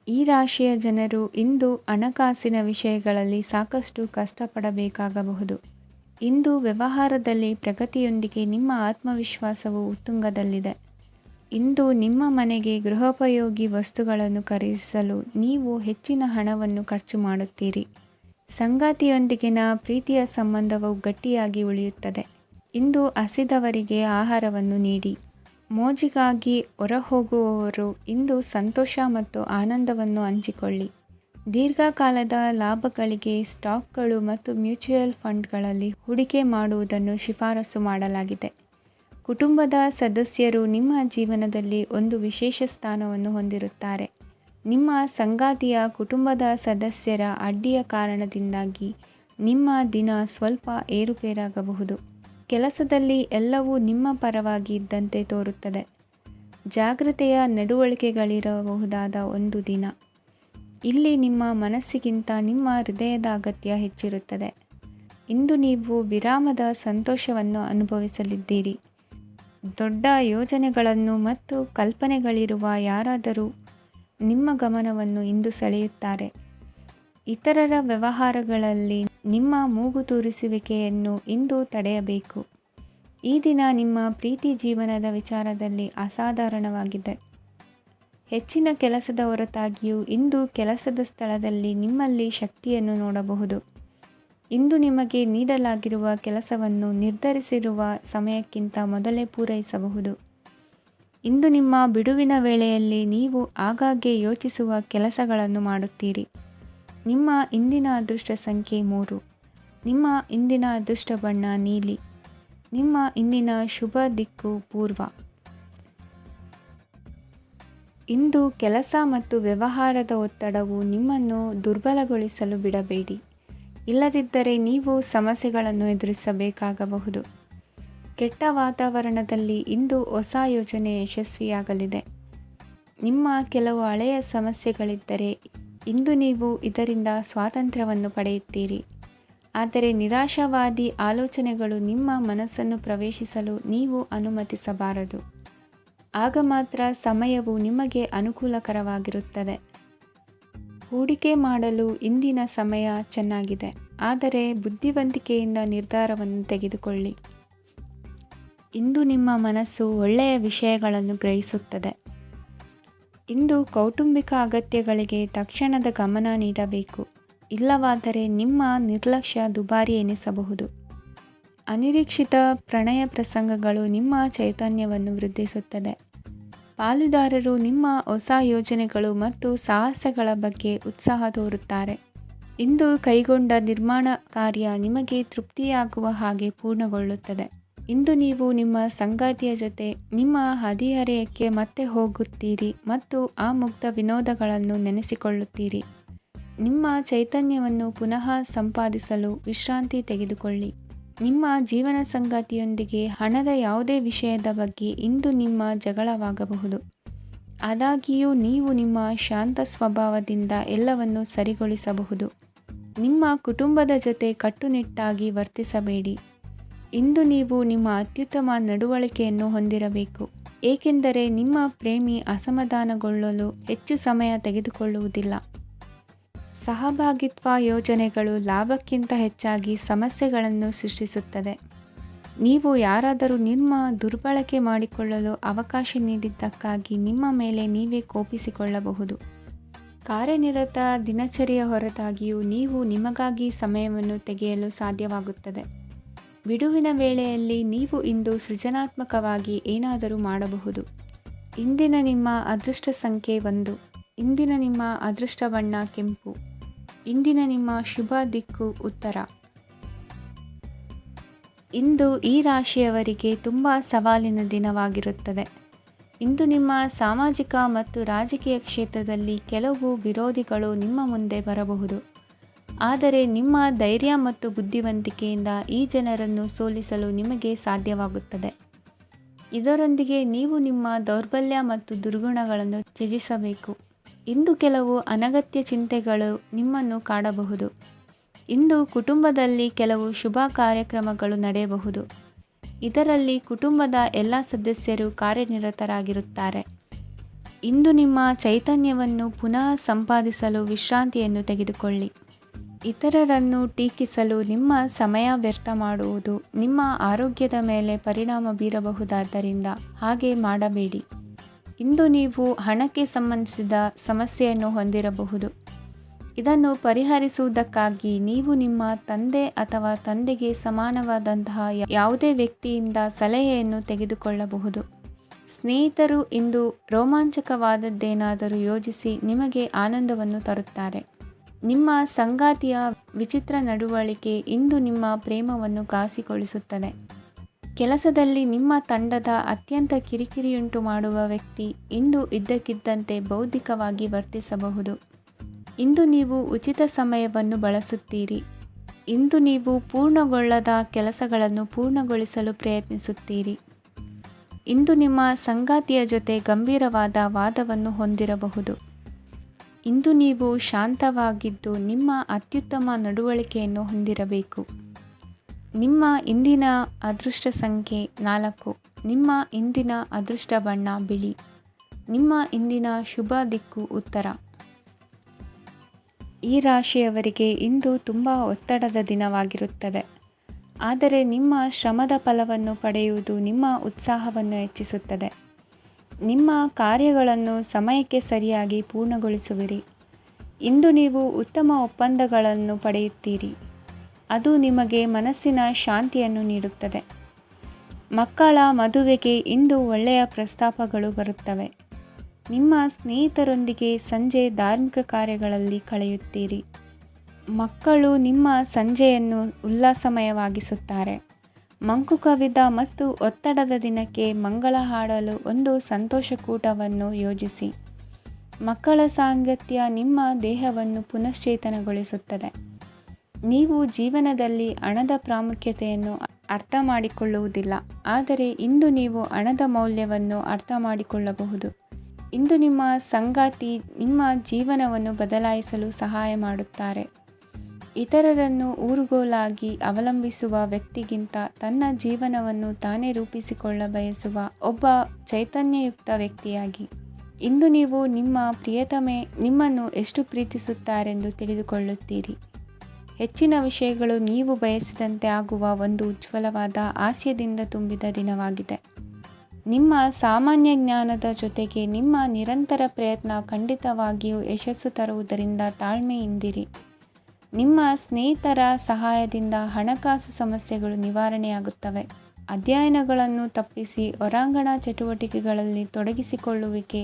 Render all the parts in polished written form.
ಈ ರಾಶಿಯ ಜನರು ಇಂದು ಹಣಕಾಸಿನ ವಿಷಯಗಳಲ್ಲಿ ಸಾಕಷ್ಟು ಕಷ್ಟಪಡಬೇಕಾಗಬಹುದು. ಇಂದು ವ್ಯವಹಾರದಲ್ಲಿ ಪ್ರಗತಿಯೊಂದಿಗೆ ನಿಮ್ಮ ಆತ್ಮವಿಶ್ವಾಸವು ಉತ್ತುಂಗದಲ್ಲಿದೆ. ಇಂದು ನಿಮ್ಮ ಮನೆಗೆ ಗೃಹೋಪಯೋಗಿ ವಸ್ತುಗಳನ್ನು ಖರೀದಿಸಲು ನೀವು ಹೆಚ್ಚಿನ ಹಣವನ್ನು ಖರ್ಚು ಮಾಡುತ್ತೀರಿ. ಸಂಗಾತಿಯೊಂದಿಗಿನ ಪ್ರೀತಿಯ ಸಂಬಂಧವು ಗಟ್ಟಿಯಾಗಿ ಉಳಿಯುತ್ತದೆ. ಇಂದು ಹಸಿದವರಿಗೆ ಆಹಾರವನ್ನು ನೀಡಿ. ಮೋಜಿಗಾಗಿ ಹೊರಹೋಗುವವರು ಇಂದು ಸಂತೋಷ ಮತ್ತು ಆನಂದವನ್ನು ಹಂಚಿಕೊಳ್ಳಿ. ದೀರ್ಘಕಾಲದ ಲಾಭಗಳಿಗೆ ಸ್ಟಾಕ್ಗಳು ಮತ್ತು ಮ್ಯೂಚುವಲ್ ಫಂಡ್ಗಳಲ್ಲಿ ಹೂಡಿಕೆ ಮಾಡುವುದನ್ನು ಶಿಫಾರಸು ಮಾಡಲಾಗಿದೆ. ಕುಟುಂಬದ ಸದಸ್ಯರು ನಿಮ್ಮ ಜೀವನದಲ್ಲಿ ಒಂದು ವಿಶೇಷ ಸ್ಥಾನವನ್ನು ಹೊಂದಿರುತ್ತಾರೆ. ನಿಮ್ಮ ಸಂಗಾತಿಯ ಕುಟುಂಬದ ಸದಸ್ಯರ ಅಡ್ಡಿಯ ಕಾರಣದಿಂದಾಗಿ ನಿಮ್ಮ ದಿನ ಸ್ವಲ್ಪ ಏರುಪೇರಾಗಬಹುದು. ಕೆಲಸದಲ್ಲಿ ಎಲ್ಲವೂ ನಿಮ್ಮ ಪರವಾಗಿ ಇದ್ದಂತೆ ತೋರುತ್ತದೆ. ಜಾಗ್ರತೆಯ ನಡವಳಿಕೆಗಳಿರಬಹುದಾದ ಒಂದು ದಿನ. ಇಲ್ಲಿ ನಿಮ್ಮ ಮನಸ್ಸಿಗಿಂತ ನಿಮ್ಮ ಹೃದಯದ ಅಗತ್ಯ ಹೆಚ್ಚಿರುತ್ತದೆ. ಇಂದು ನೀವು ವಿರಾಮದ ಸಂತೋಷವನ್ನು ಅನುಭವಿಸಲಿದ್ದೀರಿ. ದೊಡ್ಡ ಯೋಜನೆಗಳನ್ನು ಮತ್ತು ಕಲ್ಪನೆಗಳಿರುವ ಯಾರಾದರೂ ನಿಮ್ಮ ಗಮನವನ್ನು ಇಂದು ಸೆಳೆಯುತ್ತಾರೆ. ಇತರರ ವ್ಯವಹಾರಗಳಲ್ಲಿ ನಿಮ್ಮ ಮೂಗು ತೂರಿಸುವಿಕೆಯನ್ನು ಇಂದು ತಡೆಯಬೇಕು. ಈ ದಿನ ನಿಮ್ಮ ಪ್ರೀತಿ ಜೀವನದ ವಿಚಾರದಲ್ಲಿ ಅಸಾಧಾರಣವಾಗಿದೆ. ಹೆಚ್ಚಿನ ಕೆಲಸದ ಹೊರತಾಗಿಯೂ ಇಂದು ಕೆಲಸದ ಸ್ಥಳದಲ್ಲಿ ನಿಮ್ಮಲ್ಲಿ ಶಕ್ತಿಯನ್ನು ನೋಡಬಹುದು. ಇಂದು ನಿಮಗೆ ನೀಡಲಾಗಿರುವ ಕೆಲಸವನ್ನು ನಿರ್ಧರಿಸಿರುವ ಸಮಯಕ್ಕಿಂತ ಮೊದಲೇ ಪೂರೈಸಬಹುದು. ಇಂದು ನಿಮ್ಮ ಬಿಡುವಿನ ವೇಳೆಯಲ್ಲಿ ನೀವು ಆಗಾಗ್ಗೆ ಯೋಚಿಸುವ ಕೆಲಸಗಳನ್ನು ಮಾಡುತ್ತೀರಿ. ನಿಮ್ಮ ಇಂದಿನ ಅದೃಷ್ಟ ಸಂಖ್ಯೆ 3. ನಿಮ್ಮ ಇಂದಿನ ಅದೃಷ್ಟ ಬಣ್ಣ ನೀಲಿ. ನಿಮ್ಮ ಇಂದಿನ ಶುಭ ದಿಕ್ಕು ಪೂರ್ವ. ಇಂದು ಕೆಲಸ ಮತ್ತು ವ್ಯವಹಾರದ ಒತ್ತಡವು ನಿಮ್ಮನ್ನು ದುರ್ಬಲಗೊಳಿಸಲು ಬಿಡಬೇಡಿ. ಇಲ್ಲದಿದ್ದರೆ ನೀವು ಸಮಸ್ಯೆಗಳನ್ನು ಎದುರಿಸಬೇಕಾಗಬಹುದು. ಕೆಟ್ಟ ವಾತಾವರಣದಲ್ಲಿ ಇಂದು ಹೊಸ ಯೋಜನೆ ಯಶಸ್ವಿಯಾಗಲಿದೆ. ನಿಮ್ಮ ಕೆಲವು ಹಳೆಯ ಸಮಸ್ಯೆಗಳಿದ್ದರೆ ಇಂದು ನೀವು ಇದರಿಂದ ಸ್ವಾತಂತ್ರ್ಯವನ್ನು ಪಡೆಯುತ್ತೀರಿ. ಆದರೆ ನಿರಾಶಾವಾದಿ ಆಲೋಚನೆಗಳು ನಿಮ್ಮ ಮನಸ್ಸನ್ನು ಪ್ರವೇಶಿಸಲು ನೀವು ಅನುಮತಿಸಬಾರದು. ಆಗ ಮಾತ್ರ ಸಮಯವು ನಿಮಗೆ ಅನುಕೂಲಕರವಾಗಿರುತ್ತದೆ. ಹೂಡಿಕೆ ಮಾಡಲು ಇಂದಿನ ಸಮಯ ಚೆನ್ನಾಗಿದೆ, ಆದರೆ ಬುದ್ಧಿವಂತಿಕೆಯಿಂದ ನಿರ್ಧಾರವನ್ನು ತೆಗೆದುಕೊಳ್ಳಿ. ಇಂದು ನಿಮ್ಮ ಮನಸ್ಸು ಒಳ್ಳೆಯ ವಿಷಯಗಳನ್ನು ಗ್ರಹಿಸುತ್ತದೆ. ಇಂದು ಕೌಟುಂಬಿಕ ಅಗತ್ಯಗಳಿಗೆ ತಕ್ಷಣದ ಗಮನ ನೀಡಬೇಕು. ಇಲ್ಲವಾದರೆ ನಿಮ್ಮ ನಿರ್ಲಕ್ಷ್ಯ ದುಬಾರಿ ಎನಿಸಬಹುದು. ಅನಿರೀಕ್ಷಿತ ಪ್ರಣಯ ಪ್ರಸಂಗಗಳು ನಿಮ್ಮ ಚೈತನ್ಯವನ್ನು ವೃದ್ಧಿಸುತ್ತದೆ. ಪಾಲುದಾರರು ನಿಮ್ಮ ಹೊಸ ಯೋಜನೆಗಳು ಮತ್ತು ಸಾಹಸಗಳ ಬಗ್ಗೆ ಉತ್ಸಾಹ ತೋರುತ್ತಾರೆ. ಇಂದು ಕೈಗೊಂಡ ನಿರ್ಮಾಣ ಕಾರ್ಯ ನಿಮಗೆ ತೃಪ್ತಿಯಾಗುವ ಹಾಗೆ ಪೂರ್ಣಗೊಳ್ಳುತ್ತದೆ. ಇಂದು ನೀವು ನಿಮ್ಮ ಸಂಗಾತಿಯ ಜೊತೆ ನಿಮ್ಮ ಹದಿಹರೆಯಕ್ಕೆ ಮತ್ತೆ ಹೋಗುತ್ತೀರಿ ಮತ್ತು ಆ ಮುಗ್ಧ ವಿನೋದಗಳನ್ನು ನೆನೆಸಿಕೊಳ್ಳುತ್ತೀರಿ. ನಿಮ್ಮ ಚೈತನ್ಯವನ್ನು ಪುನಃ ಸಂಪಾದಿಸಲು ವಿಶ್ರಾಂತಿ ತೆಗೆದುಕೊಳ್ಳಿ. ನಿಮ್ಮ ಜೀವನ ಸಂಗಾತಿಯೊಂದಿಗೆ ಹಣದ ಯಾವುದೇ ವಿಷಯದ ಬಗ್ಗೆ ಇಂದು ನಿಮ್ಮ ಜಗಳವಾಗಬಹುದು. ಆದಾಗ್ಯೂ ನೀವು ನಿಮ್ಮ ಶಾಂತ ಸ್ವಭಾವದಿಂದ ಎಲ್ಲವನ್ನು ಸರಿಗೊಳಿಸಬಹುದು. ನಿಮ್ಮ ಕುಟುಂಬದ ಜೊತೆ ಕಟ್ಟುನಿಟ್ಟಾಗಿ ವರ್ತಿಸಬೇಡಿ. ಇಂದು ನೀವು ನಿಮ್ಮ ಅತ್ಯುತ್ತಮ ನಡವಳಿಕೆಯನ್ನು ಹೊಂದಿರಬೇಕು, ಏಕೆಂದರೆ ನಿಮ್ಮ ಪ್ರೇಮಿ ಅಸಮಾಧಾನಗೊಳ್ಳಲು ಹೆಚ್ಚು ಸಮಯ ತೆಗೆದುಕೊಳ್ಳುವುದಿಲ್ಲ. ಸಹಭಾಗಿತ್ವ ಯೋಜನೆಗಳು ಲಾಭಕ್ಕಿಂತ ಹೆಚ್ಚಾಗಿ ಸಮಸ್ಯೆಗಳನ್ನು ಸೃಷ್ಟಿಸುತ್ತದೆ. ನೀವು ಯಾರಾದರೂ ನಿಮ್ಮ ದುರ್ಬಳಕೆ ಮಾಡಿಕೊಳ್ಳಲು ಅವಕಾಶ ನೀಡಿದ್ದಕ್ಕಾಗಿ ನಿಮ್ಮ ಮೇಲೆ ನೀವೇ ಕೋಪಿಸಿಕೊಳ್ಳಬಹುದು. ಕಾರ್ಯನಿರತ ದಿನಚರಿಯ ಹೊರತಾಗಿಯೂ ನೀವು ನಿಮಗಾಗಿ ಸಮಯವನ್ನು ತೆಗೆಯಲು ಸಾಧ್ಯವಾಗುತ್ತದೆ. ಬಿಡುವಿನ ವೇಳೆಯಲ್ಲಿ ನೀವು ಇಂದು ಸೃಜನಾತ್ಮಕವಾಗಿ ಏನಾದರೂ ಮಾಡಬಹುದು. ಇಂದಿನ ನಿಮ್ಮ ಅದೃಷ್ಟ ಸಂಖ್ಯೆ 1. ಇಂದಿನ ನಿಮ್ಮ ಅದೃಷ್ಟ ಬಣ್ಣ ಕೆಂಪು. ಇಂದಿನ ನಿಮ್ಮ ಶುಭ ದಿಕ್ಕು ಉತ್ತರ. ಇಂದು ಈ ರಾಶಿಯವರಿಗೆ ತುಂಬ ಸವಾಲಿನ ದಿನವಾಗಿರುತ್ತದೆ. ಇಂದು ನಿಮ್ಮ ಸಾಮಾಜಿಕ ಮತ್ತು ರಾಜಕೀಯ ಕ್ಷೇತ್ರದಲ್ಲಿ ಕೆಲವು ವಿರೋಧಿಗಳು ನಿಮ್ಮ ಮುಂದೆ ಬರಬಹುದು. ಆದರೆ ನಿಮ್ಮ ಧೈರ್ಯ ಮತ್ತು ಬುದ್ಧಿವಂತಿಕೆಯಿಂದ ಈ ಜನರನ್ನು ಸೋಲಿಸಲು ನಿಮಗೆ ಸಾಧ್ಯವಾಗುತ್ತದೆ. ಇದರೊಂದಿಗೆ ನೀವು ನಿಮ್ಮ ದೌರ್ಬಲ್ಯ ಮತ್ತು ದುರ್ಗುಣಗಳನ್ನು ತ್ಯಜಿಸಬೇಕು. ಇಂದು ಕೆಲವು ಅನಗತ್ಯ ಚಿಂತೆಗಳು ನಿಮ್ಮನ್ನು ಕಾಡಬಹುದು. ಇಂದು ಕುಟುಂಬದಲ್ಲಿ ಕೆಲವು ಶುಭ ಕಾರ್ಯಕ್ರಮಗಳು ನಡೆಯಬಹುದು. ಇದರಲ್ಲಿ ಕುಟುಂಬದ ಎಲ್ಲ ಸದಸ್ಯರು ಕಾರ್ಯನಿರತರಾಗಿರುತ್ತಾರೆ. ಇಂದು ನಿಮ್ಮ ಚೈತನ್ಯವನ್ನು ಪುನಃ ಸಂಪಾದಿಸಲು ವಿಶ್ರಾಂತಿಯನ್ನು ತೆಗೆದುಕೊಳ್ಳಿ. ಇತರರನ್ನು ಟೀಕಿಸಲು ನಿಮ್ಮ ಸಮಯ ವ್ಯರ್ಥ ಮಾಡುವುದು ನಿಮ್ಮ ಆರೋಗ್ಯದ ಮೇಲೆ ಪರಿಣಾಮ ಬೀರಬಹುದಾದ್ದರಿಂದ ಹಾಗೆ ಮಾಡಬೇಡಿ. ಇಂದು ನೀವು ಹಣಕ್ಕೆ ಸಂಬಂಧಿಸಿದ ಸಮಸ್ಯೆಯನ್ನು ಹೊಂದಿರಬಹುದು. ಇದನ್ನು ಪರಿಹರಿಸುವುದಕ್ಕಾಗಿ ನೀವು ನಿಮ್ಮ ತಂದೆ ಅಥವಾ ತಂದೆಗೆ ಸಮಾನವಾದಂತಹ ಯಾವುದೇ ವ್ಯಕ್ತಿಯಿಂದ ಸಲಹೆಯನ್ನು ತೆಗೆದುಕೊಳ್ಳಬಹುದು. ಸ್ನೇಹಿತರು ಇಂದು ರೋಮಾಂಚಕವಾದದ್ದೇನಾದರೂ ಯೋಜಿಸಿ ನಿಮಗೆ ಆನಂದವನ್ನು ತರುತ್ತಾರೆ. ನಿಮ್ಮ ಸಂಗಾತಿಯ ವಿಚಿತ್ರ ನಡವಳಿಕೆ ಇಂದು ನಿಮ್ಮ ಪ್ರೇಮವನ್ನು ಘಾಸಿಗೊಳಿಸುತ್ತದೆ. ಕೆಲಸದಲ್ಲಿ ನಿಮ್ಮ ತಂಡದ ಅತ್ಯಂತ ಕಿರಿಕಿರಿಯುಂಟು ಮಾಡುವ ವ್ಯಕ್ತಿ ಇಂದು ಇದ್ದಕ್ಕಿದ್ದಂತೆ ಬೌದ್ಧಿಕವಾಗಿ ವರ್ತಿಸಬಹುದು. ಇಂದು ನೀವು ಉಚಿತ ಸಮಯವನ್ನು ಬಳಸುತ್ತೀರಿ. ಇಂದು ನೀವು ಪೂರ್ಣಗೊಳ್ಳದ ಕೆಲಸಗಳನ್ನು ಪೂರ್ಣಗೊಳಿಸಲು ಪ್ರಯತ್ನಿಸುತ್ತೀರಿ. ಇಂದು ನಿಮ್ಮ ಸಂಗಾತಿಯ ಜೊತೆ ಗಂಭೀರವಾದ ವಾದವನ್ನು ಹೊಂದಿರಬಹುದು. ಇಂದು ನೀವು ಶಾಂತವಾಗಿದ್ದು ನಿಮ್ಮ ಅತ್ಯುತ್ತಮ ನಡವಳಿಕೆಯನ್ನು ಹೊಂದಿರಬೇಕು. ನಿಮ್ಮ ಇಂದಿನ ಅದೃಷ್ಟ ಸಂಖ್ಯೆ 4. ನಿಮ್ಮ ಇಂದಿನ ಅದೃಷ್ಟ ಬಣ್ಣ ಬಿಳಿ. ನಿಮ್ಮ ಇಂದಿನ ಶುಭ ದಿಕ್ಕು ಉತ್ತರ. ಈ ರಾಶಿಯವರಿಗೆ ಇಂದು ತುಂಬ ಒತ್ತಡದ ದಿನವಾಗಿರುತ್ತದೆ. ಆದರೆ ನಿಮ್ಮ ಶ್ರಮದ ಫಲವನ್ನು ಪಡೆಯುವುದು ನಿಮ್ಮ ಉತ್ಸಾಹವನ್ನು ಹೆಚ್ಚಿಸುತ್ತದೆ. ನಿಮ್ಮ ಕಾರ್ಯಗಳನ್ನು ಸಮಯಕ್ಕೆ ಸರಿಯಾಗಿ ಪೂರ್ಣಗೊಳಿಸುವಿರಿ. ಇಂದು ನೀವು ಉತ್ತಮ ಒಪ್ಪಂದಗಳನ್ನು ಪಡೆಯುತ್ತೀರಿ. ಅದು ನಿಮಗೆ ಮನಸ್ಸಿನ ಶಾಂತಿಯನ್ನು ನೀಡುತ್ತದೆ. ಮಕ್ಕಳ ಮದುವೆಗೆ ಇಂದು ಒಳ್ಳೆಯ ಪ್ರಸ್ತಾಪಗಳು ಬರುತ್ತವೆ. ನಿಮ್ಮ ಸ್ನೇಹಿತರೊಂದಿಗೆ ಸಂಜೆ ಧಾರ್ಮಿಕ ಕಾರ್ಯಗಳಲ್ಲಿ ಕಳೆಯುತ್ತೀರಿ. ಮಕ್ಕಳು ನಿಮ್ಮ ಸಂಜೆಯನ್ನು ಉಲ್ಲಾಸಮಯವಾಗಿಸುತ್ತಾರೆ. ಮಂಕು ಕವಿದ ಮತ್ತು ಒತ್ತಡದ ದಿನಕ್ಕೆ ಮಂಗಳ ಹಾಡಲು ಒಂದು ಸಂತೋಷಕೂಟವನ್ನು ಯೋಜಿಸಿ. ಮಕ್ಕಳ ಸಾಂಗತ್ಯ ನಿಮ್ಮ ದೇಹವನ್ನು ಪುನಶ್ಚೇತನಗೊಳಿಸುತ್ತದೆ. ನೀವು ಜೀವನದಲ್ಲಿ ಹಣದ ಪ್ರಾಮುಖ್ಯತೆಯನ್ನು ಅರ್ಥ ಮಾಡಿಕೊಳ್ಳುವುದಿಲ್ಲ, ಆದರೆ ಇಂದು ನೀವು ಹಣದ ಮೌಲ್ಯವನ್ನು ಅರ್ಥ ಮಾಡಿಕೊಳ್ಳಬಹುದು. ಇಂದು ನಿಮ್ಮ ಸಂಗಾತಿ ನಿಮ್ಮ ಜೀವನವನ್ನು ಬದಲಾಯಿಸಲು ಸಹಾಯ ಮಾಡುತ್ತಾರೆ. ಇತರರನ್ನು ಊರುಗೋಲಾಗಿ ಅವಲಂಬಿಸುವ ವ್ಯಕ್ತಿಗಿಂತ ತನ್ನ ಜೀವನವನ್ನು ತಾನೇ ರೂಪಿಸಿಕೊಳ್ಳ ಬಯಸುವ ಒಬ್ಬ ಚೈತನ್ಯಯುಕ್ತ ವ್ಯಕ್ತಿಯಾಗಿ. ಇಂದು ನೀವು ನಿಮ್ಮ ಪ್ರಿಯತಮೆ ನಿಮ್ಮನ್ನು ಎಷ್ಟು ಪ್ರೀತಿಸುತ್ತಾರೆಂದು ತಿಳಿದುಕೊಳ್ಳುತ್ತೀರಿ. ಹೆಚ್ಚಿನ ವಿಷಯಗಳು ನೀವು ಬಯಸಿದಂತೆ ಆಗುವ ಒಂದು ಉಜ್ವಲವಾದ ಹಾಸ್ಯದಿಂದ ತುಂಬಿದ ದಿನವಾಗಿದೆ. ನಿಮ್ಮ ಸಾಮಾನ್ಯ ಜ್ಞಾನದ ಜೊತೆಗೆ ನಿಮ್ಮ ನಿರಂತರ ಪ್ರಯತ್ನ ಖಂಡಿತವಾಗಿಯೂ ಯಶಸ್ಸು ತರುವುದರಿಂದ ತಾಳ್ಮೆಯಿಂದಿರಿ. ನಿಮ್ಮ ಸ್ನೇಹಿತರ ಸಹಾಯದಿಂದ ಹಣಕಾಸು ಸಮಸ್ಯೆಗಳು ನಿವಾರಣೆಯಾಗುತ್ತವೆ. ಅಧ್ಯಯನಗಳನ್ನು ತಪ್ಪಿಸಿ ಹೊರಾಂಗಣ ಚಟುವಟಿಕೆಗಳಲ್ಲಿ ತೊಡಗಿಸಿಕೊಳ್ಳುವಿಕೆ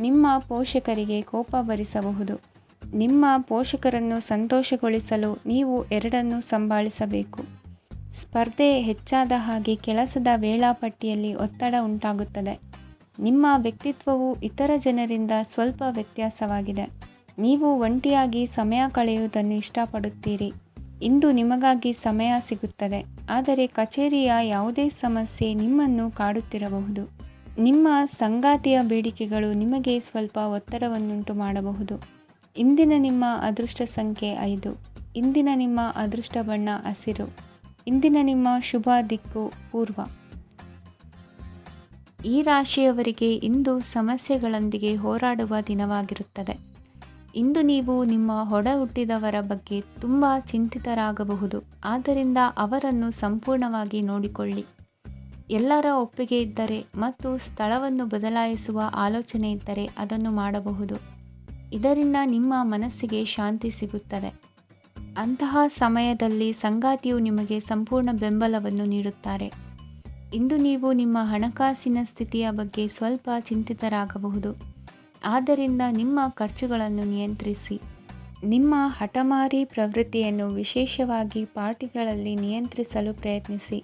ನಿಮ್ಮ ಪೋಷಕರಿಗೆ ಕೋಪ ಭರಿಸಬಹುದು. ನಿಮ್ಮ ಪೋಷಕರನ್ನು ಸಂತೋಷಗೊಳಿಸಲು ನೀವು ಎರಡನ್ನೂ ಸಂಭಾಳಿಸಬೇಕು. ಸ್ಪರ್ಧೆ ಹೆಚ್ಚಾದ ಹಾಗೆ ಕೆಲಸದ ವೇಳಾಪಟ್ಟಿಯಲ್ಲಿ ಒತ್ತಡ ಉಂಟಾಗುತ್ತದೆ. ನಿಮ್ಮ ವ್ಯಕ್ತಿತ್ವವು ಇತರ ಜನರಿಂದ ಸ್ವಲ್ಪ ವ್ಯತ್ಯಾಸವಾಗಿದೆ. ನೀವು ಒಂಟಿಯಾಗಿ ಸಮಯ ಕಳೆಯುವುದನ್ನು ಇಷ್ಟಪಡುತ್ತೀರಿ. ಇಂದು ನಿಮಗಾಗಿ ಸಮಯ ಸಿಗುತ್ತದೆ, ಆದರೆ ಕಚೇರಿಯ ಯಾವುದೇ ಸಮಸ್ಯೆ ನಿಮ್ಮನ್ನು ಕಾಡುತ್ತಿರಬಹುದು. ನಿಮ್ಮ ಸಂಗಾತಿಯ ಬೇಡಿಕೆಗಳು ನಿಮಗೆ ಸ್ವಲ್ಪ ಒತ್ತಡವನ್ನುಂಟು ಮಾಡಬಹುದು. ಇಂದಿನ ನಿಮ್ಮ ಅದೃಷ್ಟ ಸಂಖ್ಯೆ 5. ಇಂದಿನ ನಿಮ್ಮ ಅದೃಷ್ಟ ಬಣ್ಣ ಹಸಿರು. ಇಂದಿನ ನಿಮ್ಮ ಶುಭ ದಿಕ್ಕು ಪೂರ್ವ. ಈ ರಾಶಿಯವರಿಗೆ ಇಂದು ಸಮಸ್ಯೆಗಳೊಂದಿಗೆ ಹೋರಾಡುವ ದಿನವಾಗಿರುತ್ತದೆ. ಇಂದು ನೀವು ನಿಮ್ಮ ಒಡ ಹುಟ್ಟಿದವರ ಬಗ್ಗೆ ತುಂಬ ಚಿಂತಿತರಾಗಬಹುದು. ಆದ್ದರಿಂದ ಅವರನ್ನು ಸಂಪೂರ್ಣವಾಗಿ ನೋಡಿಕೊಳ್ಳಿ. ಎಲ್ಲರ ಒಪ್ಪಿಗೆ ಇದ್ದರೆ ಮತ್ತು ಸ್ಥಳವನ್ನು ಬದಲಾಯಿಸುವ ಆಲೋಚನೆ ಇದ್ದರೆ ಅದನ್ನು ಮಾಡಬಹುದು. ಇದರಿಂದ ನಿಮ್ಮ ಮನಸ್ಸಿಗೆ ಶಾಂತಿ ಸಿಗುತ್ತದೆ. ಅಂತಹ ಸಮಯದಲ್ಲಿ ಸಂಗಾತಿಯು ನಿಮಗೆ ಸಂಪೂರ್ಣ ಬೆಂಬಲವನ್ನು ನೀಡುತ್ತಾರೆ. ಇಂದು ನೀವು ನಿಮ್ಮ ಹಣಕಾಸಿನ ಸ್ಥಿತಿಯ ಬಗ್ಗೆ ಸ್ವಲ್ಪ ಚಿಂತಿತರಾಗಬಹುದು. ಆದ್ದರಿಂದ ನಿಮ್ಮ ಖರ್ಚುಗಳನ್ನು ನಿಯಂತ್ರಿಸಿ. ನಿಮ್ಮ ಹಠಮಾರಿ ಪ್ರವೃತ್ತಿಯನ್ನು ವಿಶೇಷವಾಗಿ ಪಾರ್ಟಿಗಳಲ್ಲಿ ನಿಯಂತ್ರಿಸಲು ಪ್ರಯತ್ನಿಸಿ,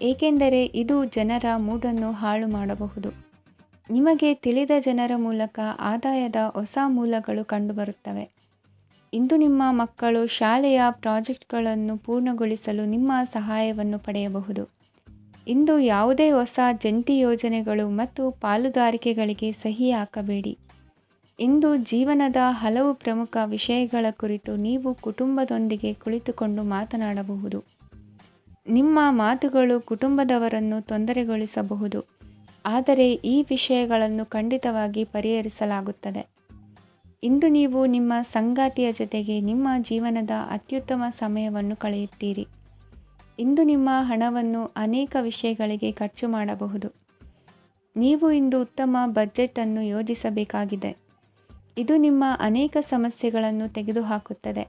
ಏಕೆಂದರೆ ಇದು ಜನರ ಮೂಡನ್ನು ಹಾಳು ಮಾಡಬಹುದು. ನಿಮಗೆ ತಿಳಿದ ಜನರ ಮೂಲಕ ಆದಾಯದ ಹೊಸ ಮೂಲಗಳು ಕಂಡುಬರುತ್ತವೆ. ಇಂದು ನಿಮ್ಮ ಮಕ್ಕಳು ಶಾಲೆಯ ಪ್ರಾಜೆಕ್ಟ್ಗಳನ್ನು ಪೂರ್ಣಗೊಳಿಸಲು ನಿಮ್ಮ ಸಹಾಯವನ್ನು ಪಡೆಯಬಹುದು. ಇಂದು ಯಾವುದೇ ಹೊಸ ಜಂಟಿ ಯೋಜನೆಗಳು ಮತ್ತು ಪಾಲುದಾರಿಕೆಗಳಿಗೆ ಸಹಿ ಹಾಕಬೇಡಿ. ಇಂದು ಜೀವನದ ಹಲವು ಪ್ರಮುಖ ವಿಷಯಗಳ ಕುರಿತು ನೀವು ಕುಟುಂಬದೊಂದಿಗೆ ಕುಳಿತುಕೊಂಡು ಮಾತನಾಡಬಹುದು. ನಿಮ್ಮ ಮಾತುಗಳು ಕುಟುಂಬದವರನ್ನು ತೊಂದರೆಗೊಳಿಸಬಹುದು, ಆದರೆ ಈ ವಿಷಯಗಳನ್ನು ಖಂಡಿತವಾಗಿ ಪರಿಹರಿಸಲಾಗುತ್ತದೆ. ಇಂದು ನೀವು ನಿಮ್ಮ ಸಂಗಾತಿಯ ಜೊತೆಗೆ ನಿಮ್ಮ ಜೀವನದ ಅತ್ಯುತ್ತಮ ಸಮಯವನ್ನು ಕಳೆಯುತ್ತೀರಿ. ಇಂದು ನಿಮ್ಮ ಹಣವನ್ನು ಅನೇಕ ವಿಷಯಗಳಿಗೆ ಖರ್ಚು ಮಾಡಬಹುದು. ನೀವು ಇಂದು ಉತ್ತಮ ಬಜೆಟನ್ನು ಯೋಜಿಸಬೇಕಾಗಿದೆ. ಇದು ನಿಮ್ಮ ಅನೇಕ ಸಮಸ್ಯೆಗಳನ್ನು ತೆಗೆದುಹಾಕುತ್ತದೆ.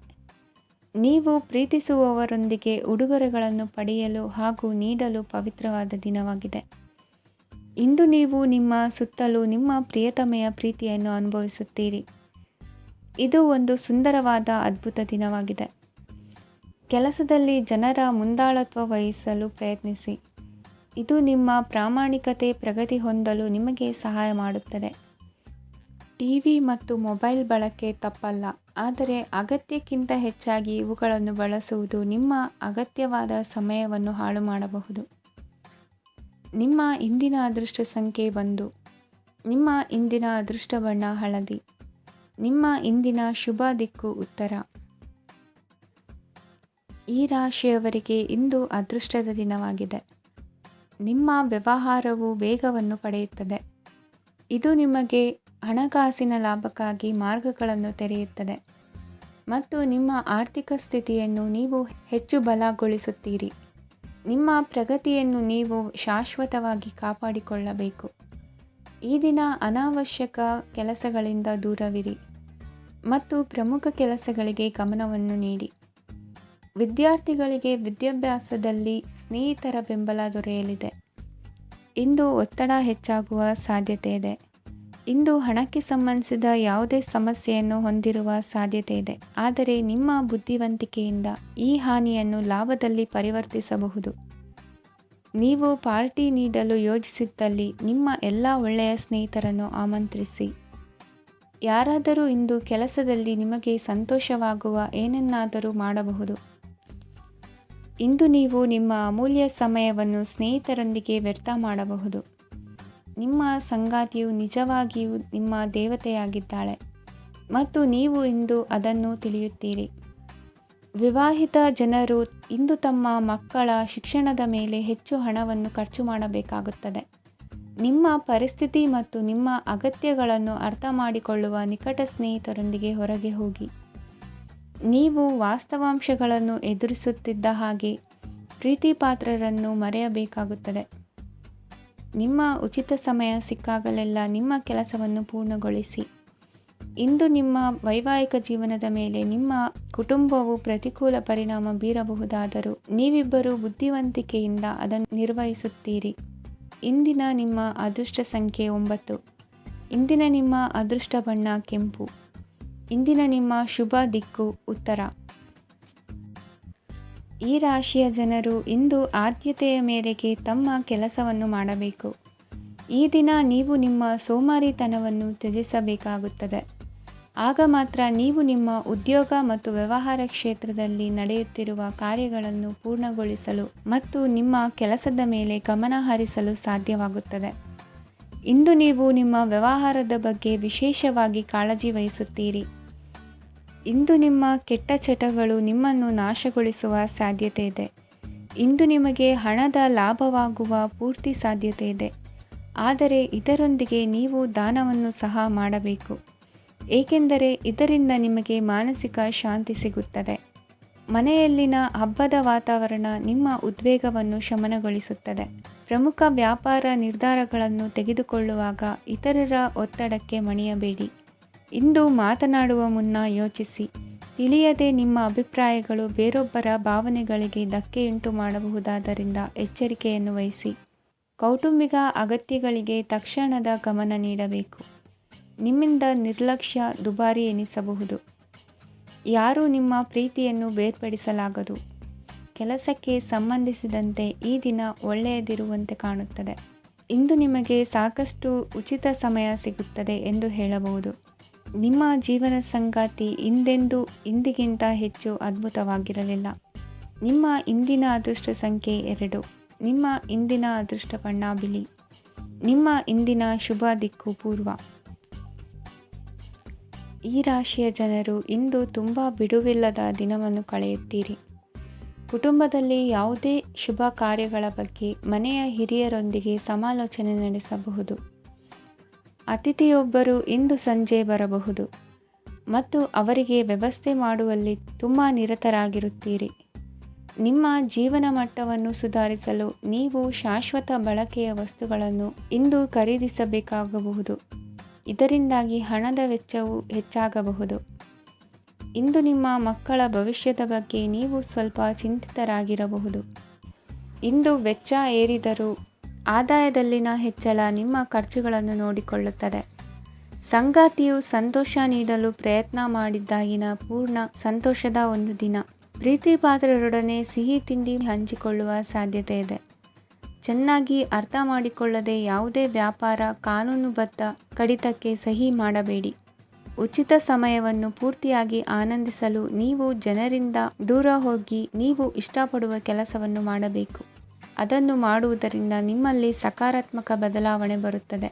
ನೀವು ಪ್ರೀತಿಸುವವರೊಂದಿಗೆ ಉಡುಗೊರೆಗಳನ್ನು ಪಡೆಯಲು ಹಾಗೂ ನೀಡಲು ಪವಿತ್ರವಾದ ದಿನವಾಗಿದೆ. ಇಂದು ನೀವು ನಿಮ್ಮ ಸುತ್ತಲೂ ನಿಮ್ಮ ಪ್ರಿಯತಮೆಯ ಪ್ರೀತಿಯನ್ನು ಅನುಭವಿಸುತ್ತೀರಿ. ಇದು ಒಂದು ಸುಂದರವಾದ ಅದ್ಭುತ ದಿನವಾಗಿದೆ. ಕೆಲಸದಲ್ಲಿ ಜನರ ಮುಂದಾಳತ್ವ ವಹಿಸಲು ಪ್ರಯತ್ನಿಸಿ. ಇದು ನಿಮ್ಮ ಪ್ರಾಮಾಣಿಕತೆ ಪ್ರಗತಿ ಹೊಂದಲು ನಿಮಗೆ ಸಹಾಯ ಮಾಡುತ್ತದೆ. ಟಿವಿ ಮತ್ತು ಮೊಬೈಲ್ ಬಳಕೆ ತಪ್ಪಲ್ಲ, ಆದರೆ ಅಗತ್ಯಕ್ಕಿಂತ ಹೆಚ್ಚಾಗಿ ಇವುಗಳನ್ನು ಬಳಸುವುದು ನಿಮ್ಮ ಅಗತ್ಯವಾದ ಸಮಯವನ್ನು ಹಾಳು ಮಾಡಬಹುದು. ನಿಮ್ಮ ಇಂದಿನ ಅದೃಷ್ಟ ಸಂಖ್ಯೆ 1. ನಿಮ್ಮ ಇಂದಿನ ಅದೃಷ್ಟ ಬಣ್ಣ ಹಳದಿ. ನಿಮ್ಮ ಇಂದಿನ ಶುಭ ದಿಕ್ಕು ಉತ್ತರ. ಈ ರಾಶಿಯವರಿಗೆ ಇಂದು ಅದೃಷ್ಟದ ದಿನವಾಗಿದೆ. ನಿಮ್ಮ ವ್ಯವಹಾರವು ವೇಗವನ್ನು ಪಡೆಯುತ್ತದೆ. ಇದು ನಿಮಗೆ ಹಣಕಾಸಿನ ಲಾಭಕ್ಕಾಗಿ ಮಾರ್ಗಗಳನ್ನು ತೆರೆಯುತ್ತದೆ ಮತ್ತು ನಿಮ್ಮ ಆರ್ಥಿಕ ಸ್ಥಿತಿಯನ್ನು ನೀವು ಹೆಚ್ಚು ಬಲಗೊಳಿಸುತ್ತೀರಿ. ನಿಮ್ಮ ಪ್ರಗತಿಯನ್ನು ನೀವು ಶಾಶ್ವತವಾಗಿ ಕಾಪಾಡಿಕೊಳ್ಳಬೇಕು. ಈ ದಿನ ಅನಾವಶ್ಯಕ ಕೆಲಸಗಳಿಂದ ದೂರವಿರಿ ಮತ್ತು ಪ್ರಮುಖ ಕೆಲಸಗಳಿಗೆ ಗಮನವನ್ನು ನೀಡಿ. ವಿದ್ಯಾರ್ಥಿಗಳಿಗೆ ವಿದ್ಯಾಭ್ಯಾಸದಲ್ಲಿ ಸ್ನೇಹಿತರ ಬೆಂಬಲ ದೊರೆಯಲಿದೆ. ಇಂದು ಒತ್ತಡ ಹೆಚ್ಚಾಗುವ ಸಾಧ್ಯತೆ ಇದೆ. ಇಂದು ಹಣಕ್ಕೆ ಸಂಬಂಧಿಸಿದ ಯಾವುದೇ ಸಮಸ್ಯೆಯನ್ನು ಹೊಂದಿರುವ ಸಾಧ್ಯತೆ ಇದೆ, ಆದರೆ ನಿಮ್ಮ ಬುದ್ಧಿವಂತಿಕೆಯಿಂದ ಈ ಹಾನಿಯನ್ನು ಲಾಭದಲ್ಲಿ ಪರಿವರ್ತಿಸಬಹುದು. ನೀವು ಪಾರ್ಟಿ ನೀಡಲು ಯೋಜಿಸಿದ್ದಲ್ಲಿ ನಿಮ್ಮ ಎಲ್ಲ ಒಳ್ಳೆಯ ಸ್ನೇಹಿತರನ್ನು ಆಮಂತ್ರಿಸಿ. ಯಾರಾದರೂ ಇಂದು ಕೆಲಸದಲ್ಲಿ ನಿಮಗೆ ಸಂತೋಷವಾಗುವ ಏನನ್ನಾದರೂ ಮಾಡಬಹುದು. ಇಂದು ನೀವು ನಿಮ್ಮ ಅಮೂಲ್ಯ ಸಮಯವನ್ನು ಸ್ನೇಹಿತರೊಂದಿಗೆ ವ್ಯರ್ಥ ಮಾಡಬಹುದು. ನಿಮ್ಮ ಸಂಗಾತಿಯು ನಿಜವಾಗಿಯೂ ನಿಮ್ಮ ದೇವತೆಯಾಗಿದ್ದಾಳೆ ಮತ್ತು ನೀವು ಇಂದು ಅದನ್ನು ತಿಳಿಯುತ್ತೀರಿ. ವಿವಾಹಿತ ಜನರು ಇಂದು ತಮ್ಮ ಮಕ್ಕಳ ಶಿಕ್ಷಣದ ಮೇಲೆ ಹೆಚ್ಚು ಹಣವನ್ನು ಖರ್ಚು ಮಾಡಬೇಕಾಗುತ್ತದೆ. ನಿಮ್ಮ ಪರಿಸ್ಥಿತಿ ಮತ್ತು ನಿಮ್ಮ ಅಗತ್ಯಗಳನ್ನು ಅರ್ಥ ಮಾಡಿಕೊಳ್ಳುವ ನಿಕಟ ಸ್ನೇಹಿತರೊಂದಿಗೆ ಹೊರಗೆ ಹೋಗಿ. ನೀವು ವಾಸ್ತವಾಂಶಗಳನ್ನು ಎದುರಿಸುತ್ತಿದ್ದ ಹಾಗೆ ಪ್ರೀತಿಪಾತ್ರರನ್ನು ಮರೆಯಬೇಕಾಗುತ್ತದೆ. ನಿಮ್ಮ ಉಚಿತ ಸಮಯ ಸಿಕ್ಕಾಗಲೆಲ್ಲ ನಿಮ್ಮ ಕೆಲಸವನ್ನು ಪೂರ್ಣಗೊಳಿಸಿ. ಇಂದು ನಿಮ್ಮ ವೈವಾಹಿಕ ಜೀವನದ ಮೇಲೆ ನಿಮ್ಮ ಕುಟುಂಬವು ಪ್ರತಿಕೂಲ ಪರಿಣಾಮ ಬೀರಬಹುದಾದರೂ ನೀವಿಬ್ಬರು ಬುದ್ಧಿವಂತಿಕೆಯಿಂದ ಅದನ್ನು ನಿರ್ವಹಿಸುತ್ತೀರಿ. ಇಂದಿನ ನಿಮ್ಮ ಅದೃಷ್ಟ ಸಂಖ್ಯೆ 9. ಇಂದಿನ ನಿಮ್ಮ ಅದೃಷ್ಟ ಬಣ್ಣ ಕೆಂಪು. ಇಂದಿನ ನಿಮ್ಮ ಶುಭ ದಿಕ್ಕು ಉತ್ತರ. ಈ ರಾಶಿಯ ಜನರು ಇಂದು ಆದ್ಯತೆಯ ಮೇರೆಗೆ ತಮ್ಮ ಕೆಲಸವನ್ನು ಮಾಡಬೇಕು. ಈ ದಿನ ನೀವು ನಿಮ್ಮ ಸೋಮಾರಿತನವನ್ನು ತ್ಯಜಿಸಬೇಕಾಗುತ್ತದೆ. ಆಗ ಮಾತ್ರ ನೀವು ನಿಮ್ಮ ಉದ್ಯೋಗ ಮತ್ತು ವ್ಯವಹಾರ ಕ್ಷೇತ್ರದಲ್ಲಿ ನಡೆಯುತ್ತಿರುವ ಕಾರ್ಯಗಳನ್ನು ಪೂರ್ಣಗೊಳಿಸಲು ಮತ್ತು ನಿಮ್ಮ ಕೆಲಸದ ಮೇಲೆ ಗಮನ ಹರಿಸಲು ಸಾಧ್ಯವಾಗುತ್ತದೆ. ಇಂದು ನೀವು ನಿಮ್ಮ ವ್ಯವಹಾರದ ಬಗ್ಗೆ ವಿಶೇಷವಾಗಿ ಕಾಳಜಿ ವಹಿಸುತ್ತೀರಿ. ಇಂದು ನಿಮ್ಮ ಕೆಟ್ಟ ಚಟಗಳು ನಿಮ್ಮನ್ನು ನಾಶಗೊಳಿಸುವ ಸಾಧ್ಯತೆ ಇದೆ. ಇಂದು ನಿಮಗೆ ಹಣದ ಲಾಭವಾಗುವ ಪೂರ್ತಿ ಸಾಧ್ಯತೆ ಇದೆ, ಆದರೆ ಇದರೊಂದಿಗೆ ನೀವು ದಾನವನ್ನು ಸಹ ಮಾಡಬೇಕು, ಏಕೆಂದರೆ ಇದರಿಂದ ನಿಮಗೆ ಮಾನಸಿಕ ಶಾಂತಿ ಸಿಗುತ್ತದೆ. ಮನೆಯಲ್ಲಿನ ಹಬ್ಬದ ವಾತಾವರಣ ನಿಮ್ಮ ಉದ್ವೇಗವನ್ನು ಶಮನಗೊಳಿಸುತ್ತದೆ. ಪ್ರಮುಖ ವ್ಯಾಪಾರ ನಿರ್ಧಾರಗಳನ್ನು ತೆಗೆದುಕೊಳ್ಳುವಾಗ ಇತರರ ಒತ್ತಡಕ್ಕೆ ಮಣಿಯಬೇಡಿ. ಇಂದು ಮಾತನಾಡುವ ಮುನ್ನ ಯೋಚಿಸಿ. ತಿಳಿಯದೆ ನಿಮ್ಮ ಅಭಿಪ್ರಾಯಗಳು ಬೇರೊಬ್ಬರ ಭಾವನೆಗಳಿಗೆ ಧಕ್ಕೆಯುಂಟು ಮಾಡಬಹುದಾದ್ದರಿಂದ ಎಚ್ಚರಿಕೆಯನ್ನು ವಹಿಸಿ. ಕೌಟುಂಬಿಕ ಅಗತ್ಯಗಳಿಗೆ ತಕ್ಷಣದ ಗಮನ ನೀಡಬೇಕು. ನಿಮ್ಮಿಂದ ನಿರ್ಲಕ್ಷ್ಯ ದುಬಾರಿ ಎನಿಸಬಹುದು. ಯಾರೂ ನಿಮ್ಮ ಪ್ರೀತಿಯನ್ನು ಬೇರ್ಪಡಿಸಲಾಗದು. ಕೆಲಸಕ್ಕೆ ಸಂಬಂಧಿಸಿದಂತೆ ಈ ದಿನ ಒಳ್ಳೆಯದಿರುವಂತೆ ಕಾಣುತ್ತದೆ. ಇಂದು ನಿಮಗೆ ಸಾಕಷ್ಟು ಉಚಿತ ಸಮಯ ಸಿಗುತ್ತದೆ ಎಂದು ಹೇಳಬಹುದು. ನಿಮ್ಮ ಜೀವನ ಸಂಗಾತಿ ಇಂದಿಗಿಂತ ಹೆಚ್ಚು ಅದ್ಭುತವಾಗಿರಲಿಲ್ಲ. ನಿಮ್ಮ ಇಂದಿನ ಅದೃಷ್ಟ ಸಂಖ್ಯೆ 2. ನಿಮ್ಮ ಇಂದಿನ ಅದೃಷ್ಟ ಬಣ್ಣ ಬಿಳಿ. ನಿಮ್ಮ ಇಂದಿನ ಶುಭ ದಿಕ್ಕು ಪೂರ್ವ. ಈ ರಾಶಿಯ ಜನರು ಇಂದು ತುಂಬ ಬಿಡುವಿಲ್ಲದ ದಿನವನ್ನು ಕಳೆಯುತ್ತೀರಿ. ಕುಟುಂಬದಲ್ಲಿ ಯಾವುದೇ ಶುಭ ಕಾರ್ಯಗಳ ಬಗ್ಗೆ ಮನೆಯ ಹಿರಿಯರೊಂದಿಗೆ ಸಮಾಲೋಚನೆ ನಡೆಸಬಹುದು. ಅತಿಥಿಯೊಬ್ಬರು ಇಂದು ಸಂಜೆ ಬರಬಹುದು ಮತ್ತು ಅವರಿಗೆ ವ್ಯವಸ್ಥೆ ಮಾಡುವಲ್ಲಿ ತುಂಬ ನಿರತರಾಗಿರುತ್ತೀರಿ. ನಿಮ್ಮ ಜೀವನ ಮಟ್ಟವನ್ನು ಸುಧಾರಿಸಲು ನೀವು ಶಾಶ್ವತ ಬಳಕೆಯ ವಸ್ತುಗಳನ್ನು ಇಂದು ಖರೀದಿಸಬೇಕಾಗಬಹುದು. ಇದರಿಂದಾಗಿ ಹಣದ ವೆಚ್ಚವು ಹೆಚ್ಚಾಗಬಹುದು. ಇಂದು ನಿಮ್ಮ ಮಕ್ಕಳ ಭವಿಷ್ಯದ ಬಗ್ಗೆ ನೀವು ಸ್ವಲ್ಪ ಚಿಂತಿತರಾಗಿರಬಹುದು. ಇಂದು ವೆಚ್ಚ ಏರಿದರೂ ಆದಾಯದಲ್ಲಿನ ಹೆಚ್ಚಳ ನಿಮ್ಮ ಖರ್ಚುಗಳನ್ನು ನೋಡಿಕೊಳ್ಳುತ್ತದೆ. ಸಂಗಾತಿಯು ಸಂತೋಷ ನೀಡಲು ಪ್ರಯತ್ನ ಮಾಡಿದ್ದಾಗಿನ ಪೂರ್ಣ ಸಂತೋಷದ ಒಂದು ದಿನ. ಪ್ರೀತಿ ಪಾತ್ರರೊಡನೆ ಸಿಹಿ ತಿಂಡಿ ಹಂಚಿಕೊಳ್ಳುವ ಸಾಧ್ಯತೆ ಇದೆ. ಚೆನ್ನಾಗಿ ಅರ್ಥ ಮಾಡಿಕೊಳ್ಳದೆ ಯಾವುದೇ ವ್ಯಾಪಾರ ಕಾನೂನುಬದ್ಧ ಕಡಿತಕ್ಕೆ ಸಹಿ ಮಾಡಬೇಡಿ. ಉಚಿತ ಸಮಯವನ್ನು ಪೂರ್ತಿಯಾಗಿ ಆನಂದಿಸಲು ನೀವು ಜನರಿಂದ ದೂರ ಹೋಗಿ ನೀವು ಇಷ್ಟಪಡುವ ಕೆಲಸವನ್ನು ಮಾಡಬೇಕು. ಅದನ್ನು ಮಾಡುವುದರಿಂದ ನಿಮ್ಮಲ್ಲಿ ಸಕಾರಾತ್ಮಕ ಬದಲಾವಣೆ ಬರುತ್ತದೆ.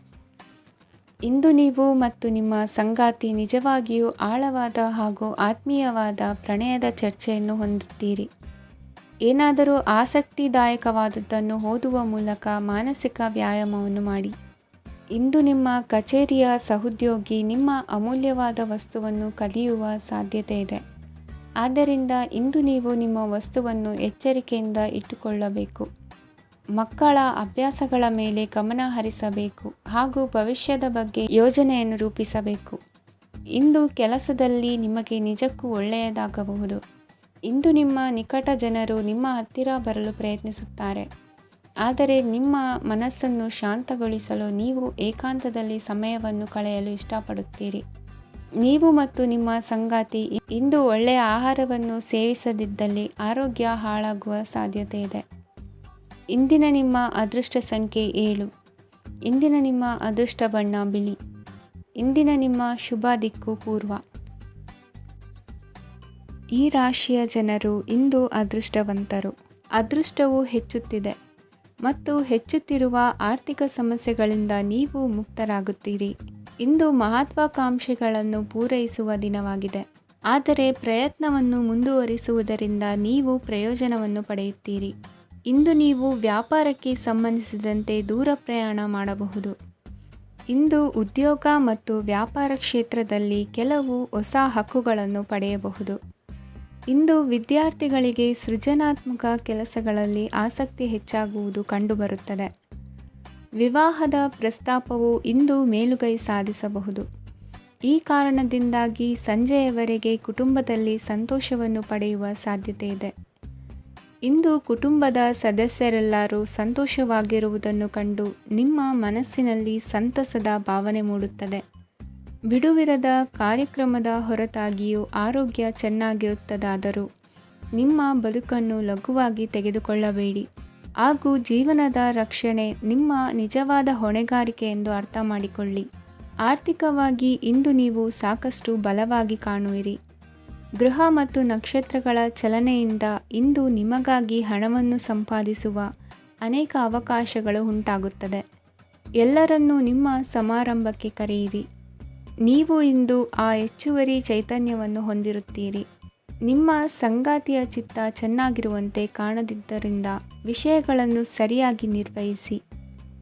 ಇಂದು ನೀವು ಮತ್ತು ನಿಮ್ಮ ಸಂಗಾತಿ ನಿಜವಾಗಿಯೂ ಆಳವಾದ ಹಾಗೂ ಆತ್ಮೀಯವಾದ ಪ್ರಣಯದ ಚರ್ಚೆಯನ್ನು ಹೊಂದುತ್ತೀರಿ. ಏನಾದರೂ ಆಸಕ್ತಿದಾಯಕವಾದದ್ದನ್ನು ಓದುವ ಮೂಲಕ ಮಾನಸಿಕ ವ್ಯಾಯಾಮವನ್ನು ಮಾಡಿ. ಇಂದು ನಿಮ್ಮ ಕಚೇರಿಯ ಸಹೋದ್ಯೋಗಿ ನಿಮ್ಮ ಅಮೂಲ್ಯವಾದ ವಸ್ತುವನ್ನು ಕದಿಯುವ ಸಾಧ್ಯತೆ ಇದೆ. ಆದ್ದರಿಂದ ಇಂದು ನೀವು ನಿಮ್ಮ ವಸ್ತುವನ್ನು ಎಚ್ಚರಿಕೆಯಿಂದ ಇಟ್ಟುಕೊಳ್ಳಬೇಕು. ಮಕ್ಕಳ ಅಭ್ಯಾಸಗಳ ಮೇಲೆ ಗಮನ ಹರಿಸಬೇಕು ಹಾಗೂ ಭವಿಷ್ಯದ ಬಗ್ಗೆ ಯೋಜನೆಯನ್ನು ರೂಪಿಸಬೇಕು. ಇಂದು ಕೆಲಸದಲ್ಲಿ ನಿಮಗೆ ನಿಜಕ್ಕೂ ಒಳ್ಳೆಯದಾಗಬಹುದು. ಇಂದು ನಿಮ್ಮ ನಿಕಟ ಜನರು ನಿಮ್ಮ ಹತ್ತಿರ ಬರಲು ಪ್ರಯತ್ನಿಸುತ್ತಾರೆ. ಆದರೆ ನಿಮ್ಮ ಮನಸ್ಸನ್ನು ಶಾಂತಗೊಳಿಸಲು ನೀವು ಏಕಾಂತದಲ್ಲಿ ಸಮಯವನ್ನು ಕಳೆಯಲು ಇಷ್ಟಪಡುತ್ತೀರಿ. ನೀವು ಮತ್ತು ನಿಮ್ಮ ಸಂಗಾತಿ ಇಂದು ಒಳ್ಳೆಯ ಆಹಾರವನ್ನು ಸೇವಿಸದಿದ್ದಲ್ಲಿ ಆರೋಗ್ಯ ಹಾಳಾಗುವ ಸಾಧ್ಯತೆ ಇದೆ. ಇಂದಿನ ನಿಮ್ಮ ಅದೃಷ್ಟ ಸಂಖ್ಯೆ 7. ಇಂದಿನ ನಿಮ್ಮ ಅದೃಷ್ಟ ಬಣ್ಣ ಬಿಳಿ. ಇಂದಿನ ನಿಮ್ಮ ಶುಭ ದಿಕ್ಕು ಪೂರ್ವ. ಈ ರಾಶಿಯ ಜನರು ಇಂದು ಅದೃಷ್ಟವಂತರು. ಅದೃಷ್ಟವು ಹೆಚ್ಚುತ್ತಿದೆ ಮತ್ತು ಹೆಚ್ಚುತ್ತಿರುವ ಆರ್ಥಿಕ ಸಮಸ್ಯೆಗಳಿಂದ ನೀವು ಮುಕ್ತರಾಗುತ್ತೀರಿ. ಇಂದು ಮಹತ್ವಾಕಾಂಕ್ಷೆಗಳನ್ನು ಪೂರೈಸುವ ದಿನವಾಗಿದೆ. ಆದರೆ ಪ್ರಯತ್ನವನ್ನು ಮುಂದುವರಿಸುವುದರಿಂದ ನೀವು ಪ್ರಯೋಜನವನ್ನು ಪಡೆಯುತ್ತೀರಿ. ಇಂದು ನೀವು ವ್ಯಾಪಾರಕ್ಕೆ ಸಂಬಂಧಿಸಿದಂತೆ ದೂರ ಪ್ರಯಾಣ ಮಾಡಬಹುದು. ಇಂದು ಉದ್ಯೋಗ ಮತ್ತು ವ್ಯಾಪಾರ ಕ್ಷೇತ್ರದಲ್ಲಿ ಕೆಲವು ಹೊಸ ಹಕ್ಕುಗಳನ್ನು ಪಡೆಯಬಹುದು. ಇಂದು ವಿದ್ಯಾರ್ಥಿಗಳಿಗೆ ಸೃಜನಾತ್ಮಕ ಕೆಲಸಗಳಲ್ಲಿ ಆಸಕ್ತಿ ಹೆಚ್ಚಾಗುವುದು ಕಂಡುಬರುತ್ತದೆ. ವಿವಾಹದ ಪ್ರಸ್ತಾಪವು ಇಂದು ಮೇಲುಗೈ ಸಾಧಿಸಬಹುದು. ಈ ಕಾರಣದಿಂದಾಗಿ ಸಂಜೆಯವರೆಗೆ ಕುಟುಂಬದಲ್ಲಿ ಸಂತೋಷವನ್ನು ಪಡೆಯುವ ಸಾಧ್ಯತೆ ಇದೆ. ಇಂದು ಕುಟುಂಬದ ಸದಸ್ಯರೆಲ್ಲರೂ ಸಂತೋಷವಾಗಿರುವುದನ್ನು ಕಂಡು ನಿಮ್ಮ ಮನಸ್ಸಿನಲ್ಲಿ ಸಂತಸದ ಭಾವನೆ ಮೂಡುತ್ತದೆ. ಬಿಡುವಿರದ ಕಾರ್ಯಕ್ರಮದ ಹೊರತಾಗಿಯೂ ಆರೋಗ್ಯ ಚೆನ್ನಾಗಿರುತ್ತದಾದರೂ ನಿಮ್ಮ ಬದುಕನ್ನು ಲಘುವಾಗಿ ತೆಗೆದುಕೊಳ್ಳಬೇಡಿ ಹಾಗೂ ಜೀವನದ ರಕ್ಷಣೆ ನಿಮ್ಮ ನಿಜವಾದ ಹೊಣೆಗಾರಿಕೆ ಎಂದು ಅರ್ಥ ಮಾಡಿಕೊಳ್ಳಿ. ಆರ್ಥಿಕವಾಗಿ ಇಂದು ನೀವು ಸಾಕಷ್ಟು ಬಲವಾಗಿ ಕಾಣುವಿರಿ. ಗ್ರಹ ಮತ್ತು ನಕ್ಷತ್ರಗಳ ಚಲನೆಯಿಂದ ಇಂದು ನಿಮಗಾಗಿ ಹಣವನ್ನು ಸಂಪಾದಿಸುವ ಅನೇಕ ಅವಕಾಶಗಳು ಉಂಟಾಗುತ್ತದೆ. ಎಲ್ಲರನ್ನೂ ನಿಮ್ಮ ಸಮಾರಂಭಕ್ಕೆ ಕರೆಯಿರಿ. ನೀವು ಇಂದು ಆ ಹೆಚ್ಚುವರಿ ಚೈತನ್ಯವನ್ನು ಹೊಂದಿರುತ್ತೀರಿ. ನಿಮ್ಮ ಸಂಗಾತಿಯ ಚಿತ್ತ ಚೆನ್ನಾಗಿರುವಂತೆ ಕಾಣದಿದ್ದರಿಂದ ವಿಷಯಗಳನ್ನು ಸರಿಯಾಗಿ ನಿರ್ವಹಿಸಿ.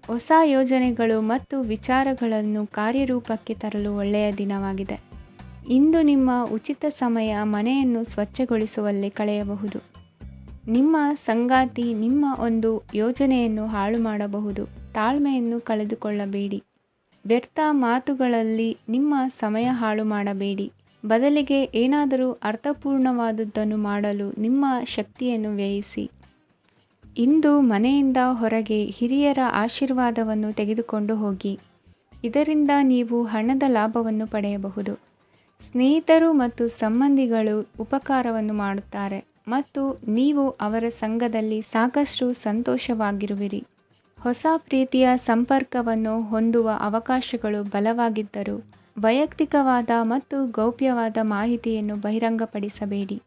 ಹೊಸ ಯೋಜನೆಗಳು ಮತ್ತು ವಿಚಾರಗಳನ್ನು ಕಾರ್ಯರೂಪಕ್ಕೆ ತರಲು ಒಳ್ಳೆಯ ದಿನವಾಗಿದೆ. ಇಂದು ನಿಮ್ಮ ಉಚಿತ ಸಮಯ ಮನೆಯನ್ನು ಸ್ವಚ್ಛಗೊಳಿಸುವಲ್ಲಿ ಕಳೆಯಬಹುದು. ನಿಮ್ಮ ಸಂಗಾತಿ ನಿಮ್ಮ ಒಂದು ಯೋಜನೆಯನ್ನು ಹಾಳು ಮಾಡಬಹುದು. ತಾಳ್ಮೆಯನ್ನು ಕಳೆದುಕೊಳ್ಳಬೇಡಿ. ವ್ಯರ್ಥ ಮಾತುಗಳಲ್ಲಿ ನಿಮ್ಮ ಸಮಯ ಹಾಳು ಮಾಡಬೇಡಿ. ಬದಲಿಗೆ ಏನಾದರೂ ಅರ್ಥಪೂರ್ಣವಾದುದನ್ನು ಮಾಡಲು ನಿಮ್ಮ ಶಕ್ತಿಯನ್ನು ವ್ಯಯಿಸಿ. ಇಂದು ಮನೆಯಿಂದ ಹೊರಗೆ ಹಿರಿಯರ ಆಶೀರ್ವಾದವನ್ನು ತೆಗೆದುಕೊಂಡು ಹೋಗಿ. ಇದರಿಂದ ನೀವು ಹಣದ ಲಾಭವನ್ನು ಪಡೆಯಬಹುದು. ಸ್ನೇಹಿತರು ಮತ್ತು ಸಂಬಂಧಿಗಳು ಉಪಕಾರವನ್ನು ಮಾಡುತ್ತಾರೆ ಮತ್ತು ನೀವು ಅವರ ಸಂಘದಲ್ಲಿ ಸಾಕಷ್ಟು ಸಂತೋಷವಾಗಿರುವಿರಿ. ಹೊಸ ಪ್ರೀತಿಯ ಸಂಪರ್ಕವನ್ನು ಹೊಂದುವ ಅವಕಾಶಗಳು ಬಲವಾಗಿದ್ದರೂ ವೈಯಕ್ತಿಕವಾದ ಮತ್ತು ಗೌಪ್ಯವಾದ ಮಾಹಿತಿಯನ್ನು ಬಹಿರಂಗಪಡಿಸಬೇಡಿ.